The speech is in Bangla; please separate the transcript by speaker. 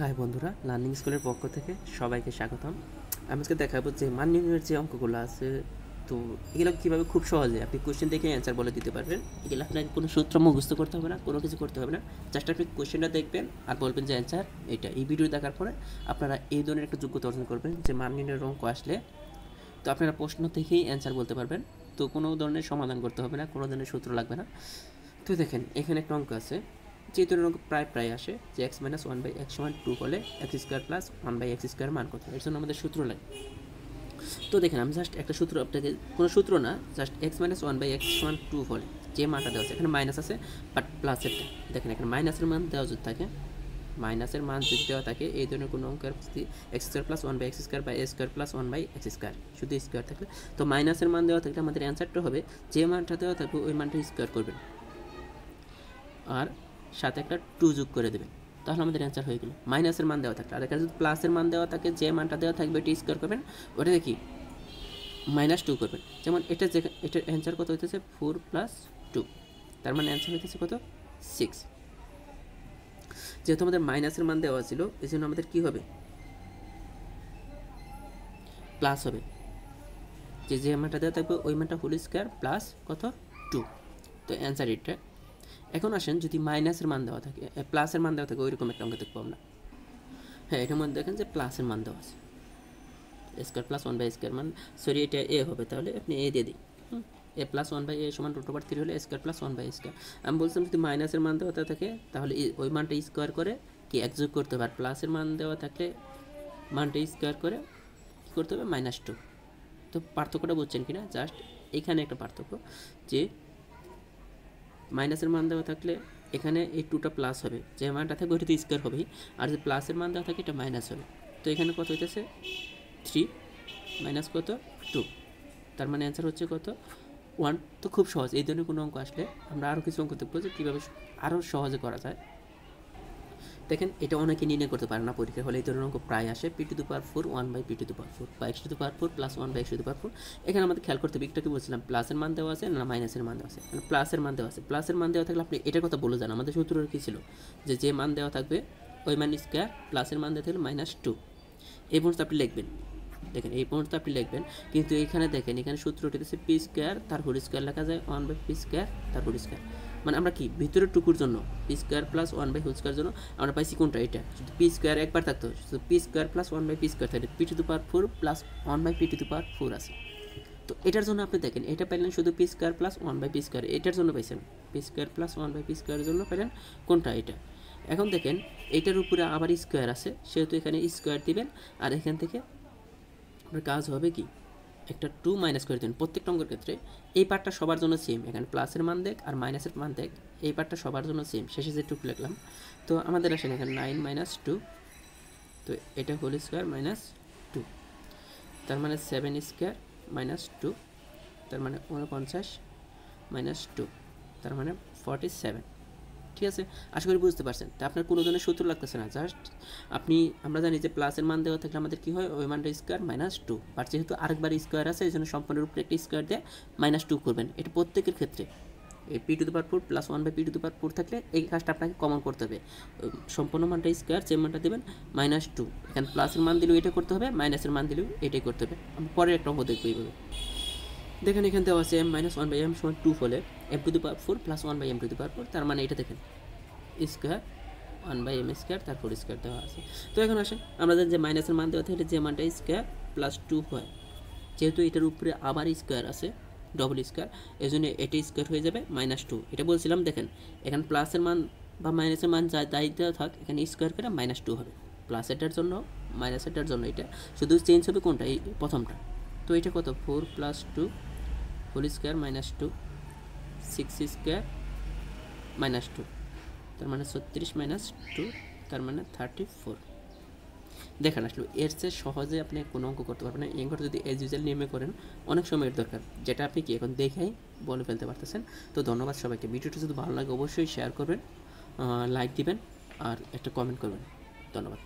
Speaker 1: হাই বন্ধুরা, লার্নিং স্কুলের পক্ষ থেকে সবাইকে স্বাগতম। আমি আজকে দেখাবো যে মান নির্ণয়ের যে অঙ্কগুলো আছে, তো এগুলো কীভাবে খুব সহজে আপনি কোশ্চেন দেখে অ্যান্সার বলে দিতে পারবেন। এগুলো আপনাকে কোনো সূত্র মুখস্থ করতে হবে না, কোনো কিছু করতে হবে না। জাস্ট আপনি কোশ্চেনটা দেখবেন আর বলবেন যে অ্যান্সার এটা। এই ভিডিও দেখার পরে আপনারা এই ধরনের একটা যোগ্যতা অর্জন করবেন যে মান নির্ণয়ের অঙ্ক আসলে তো আপনারা প্রশ্ন থেকেই অ্যান্সার বলতে পারবেন। তো কোনো ধরনের সমাধান করতে হবে না, কোনো ধরনের সূত্র লাগবে না। তো দেখেন এখানে একটা অঙ্ক আছে, যে ধরনের অঙ্ক প্রায় আসে যে x minus one by x সমান টু হলে x square plus one by x square মান কত, এর জন্য আমাদের সূত্র লাগে। তো দেখেন আমি জাস্ট একটা সূত্র আপনাকে, কোনো সূত্র না, just x minus one by x সমান টু হলে যে মানটা দেওয়া আছে, এখানে মাইনাস আছে বাট প্লাসেরটা দেখেন, এখানে মাইনাসের মান দেওয়া যদি থাকে, মাইনাসের মান যদি দেওয়া থাকে এই ধরনের কোনো অঙ্কের x square plus one by x square by a square plus one by x square, শুধু স্কোয়ার থাকলে তো মাইনাসের মান দেওয়া থাকলে আমাদের অ্যান্সারটা হবে যে মানটা দেওয়া থাকবে ওই মানটা স্কোয়ার করবেন আর সাথে একটা টু যোগ করে দেবেন, তাহলে আমাদের অ্যান্সার হয়ে গেল। মাইনাসের মান দেওয়া থাকলে, আর এখানে যদি প্লাসের মান দেওয়া থাকে যে মানটা দেওয়া থাকবে এটি স্কোয়ার করবেন, ওটা দেখি মাইনাস টু করবেন। যেমন এটার অ্যান্সার কত হইতেছে 4 + 2, তার মানে অ্যান্সার হইতেছে কত 6। যেহেতু আমাদের মাইনাসের মান দেওয়া ছিল এই জন্য আমাদের কী হবে, প্লাস হবে, যে মানটা দেওয়া থাকবে ওই মানটা হোল স্কোয়ার প্লাস কত 2। তো অ্যান্সার এটা। এখন আসেন যদি মাইনাসের মান দেওয়া থাকে, প্লাসের মান দেওয়া থাকে ওইরকম একটা অঙ্ক দেখবো আমরা। হ্যাঁ, এটার মধ্যে দেখেন যে প্লাসের মান দেওয়া আছে, square plus one by square মান, সরি এটা এ হবে, তাহলে আপনি এ দিয়ে দিই। A plus one by a সমান √3 হলে square plus one by square. আমি বলছিলাম যদি মাইনাসের মান দেওয়া থাকে তাহলে ওই মানটা স্কোয়ার করে কি এক যোগ করতে হবে, আর প্লাসের মান দেওয়া থাকলে মানটা স্কোয়ার করে কী করতে হবে -2। তো পার্থক্যটা বুঝছেন কিনা, জাস্ট এখানে একটা পার্থক্য যে মাইনাসের মান দেওয়া থাকলে এখানে এই টুটা প্লাস হবে, যে মানটা থাকবে ওইটা তো স্কোয়ার হবেই, আর যে প্লাসের মান দেওয়া থাকে এটা মাইনাস হবে। তো এখানে কত হইতেছে 3 মাইনাস কত 2, তার মানে অ্যান্সার হচ্ছে কত 1। তো খুব সহজ, এই ধরনের কোনো অঙ্ক আসলে আমরা আরও কিছু অঙ্ক দেখবো যে কীভাবে আরও সহজে করা যায়। দেখেন এটা অনেকে নির্ণয় করতে পারে না পরীক্ষা হলে, এই ধরনের অঙ্ক প্রায় আসে p⁴ 1 বাই p⁴ বা x⁴ প্লাস 1 বাই x⁴। এখানে আমাদের খেয়াল করতে হবে, একটু বলছিলাম প্লাসের মান দেওয়া আছে না মাইনাসের মান দেওয়া আছে, মানে প্লাসের মান দেওয়া আছে। প্লাসের মান দেওয়া থাকলে আপনি এটার কথা বলে যান, আমাদের সূত্র কী ছিল যে মান দেওয়া থাকবে ওই মান স্কোয়ার, প্লাসের মান দেওয়া থাকলে -2। এই পর্যন্ত আপনি লিখবেন, দেখেন এই পর্যন্ত আপনি লিখবেন, কিন্তু এখানে দেখেন এখানে সূত্র উঠেছে পি স্কোয়ার তার হোল স্কোয়ার লেখা যায় 1 বাই পি স্কোয়ার তার হোল স্কোয়ার। মানে আমরা কি ভিতরের টুকুর জন্য p square plus 1 by whole square জন্য আমরা পাইছি কোনটা, এটা শুধু পি স্কোয়ার একবার থাকতো, শুধু p square plus 1 by p square থাকে, p⁴ প্লাস 1 বাই p⁴ আছে। তো এটার জন্য আপনি দেখেন এটা পাইলেন শুধু p square plus 1 by p square, এটার জন্য পাইছেন p square plus 1 by p স্কোয়ারের জন্য পেলেন কোনটা, এটা। এখন দেখেন এটার উপরে আবার স্কোয়ার আছে, সেহেতু এখানে স্কোয়ার দিবেন, আর এখান থেকে আপনার কাজ হবে কি একটা 2 মাইনাস করে দেবেন প্রত্যেকটা অঙ্কের ক্ষেত্রে। এই পার্টটা সবার জন্য সেম, এখানে প্লাসের মান দেখ আর মাইনাসের মান দেখ, এই পার্টটা সবার জন্য সেম, শেষে যে টুকু লিখলাম। তো আমাদের আসেন এখানে 9 - 2, তো এটা হোল স্কোয়ার -2, তার মানে 7 স্কোয়ার -2, তার মানে 49 -2, তার মানে 47। ঠিক আছে, আশা করি বুঝতে পারছেন। তা আপনার কোনো ধরনের সূত্র লাগতেছে না, জাস্ট আপনি, আমরা জানি যে প্লাসের মান দেওয়া থাকলে আমাদের কী হয় ওই মানটা স্কোয়ার -2, বাট যেহেতু আরেকবার স্কোয়ার আছে এই জন্য সম্পূর্ণের উপরে একটা স্কোয়ার দিয়ে -2 করবেন। এটা প্রত্যেকের ক্ষেত্রে এই p⁴ প্লাস 1 বাই p⁴ থাকলে এই কাজটা আপনাকে কমন করতে হবে, সম্পূর্ণ মানটা স্কোয়ার যে মানটা দেবেন -2, এখানে প্লাসের মান দিলেও এটা করতে হবে, মাইনাসের মান দিলেও এটাই করতে হবে। আমি পরের একটা অঙ্ক দেখবো এইভাবে। দেখেন এখানে দেওয়া আছে m-1 বাই m সমান 2 হলে m⁴ প্লাস 1 বাই m⁴, তার মানে এটা দেখেন স্কোয়ার 1 বাই এম স্কোয়ার তার হোল স্কোয়ার দেওয়া আছে। তো এখন আসেন আমরা জানি যে মাইনাসের মান দেওয়া থাকলে যে মানটা স্কোয়ার প্লাস 2 হয়, যেহেতু এটার উপরে আবার স্কোয়ার আছে ডবল স্কোয়ার, এই জন্য এটা স্কোয়ার হয়ে যাবে -2। এটা বলছিলাম দেখেন এখানে প্লাসের মান বা মাইনাসের মান যা দায়ী দেওয়া থাক এখানে স্কোয়ার করে -2 হবে, প্লাস এটার জন্য মাইনাস এটার জন্য এটা শুধু চেঞ্জ হবে কোনটা, এই প্রথমটা। তো এটা কত 4 + 2 হোল স্কোয়ার -2, 6 স্কোয়ার -2, তার মানে 36 - 2, তার মানে 34। দেখেন আসলে এর চেয়ে সহজে আপনি কোনো অঙ্ক করতে পারবেন না। এই অঙ্কটা যদি এজ ইউজুয়াল নিয়মে করেন অনেক সময়ের দরকার, যেটা আপনি কি এখন দেখেই বলে ফেলতে পারতেছেন। তো ধন্যবাদ সবাইকে, ভিডিওটা যদি ভালো লাগে অবশ্যই শেয়ার করবেন, লাইক দিবেন আর একটা কমেন্ট করবেন। ধন্যবাদ।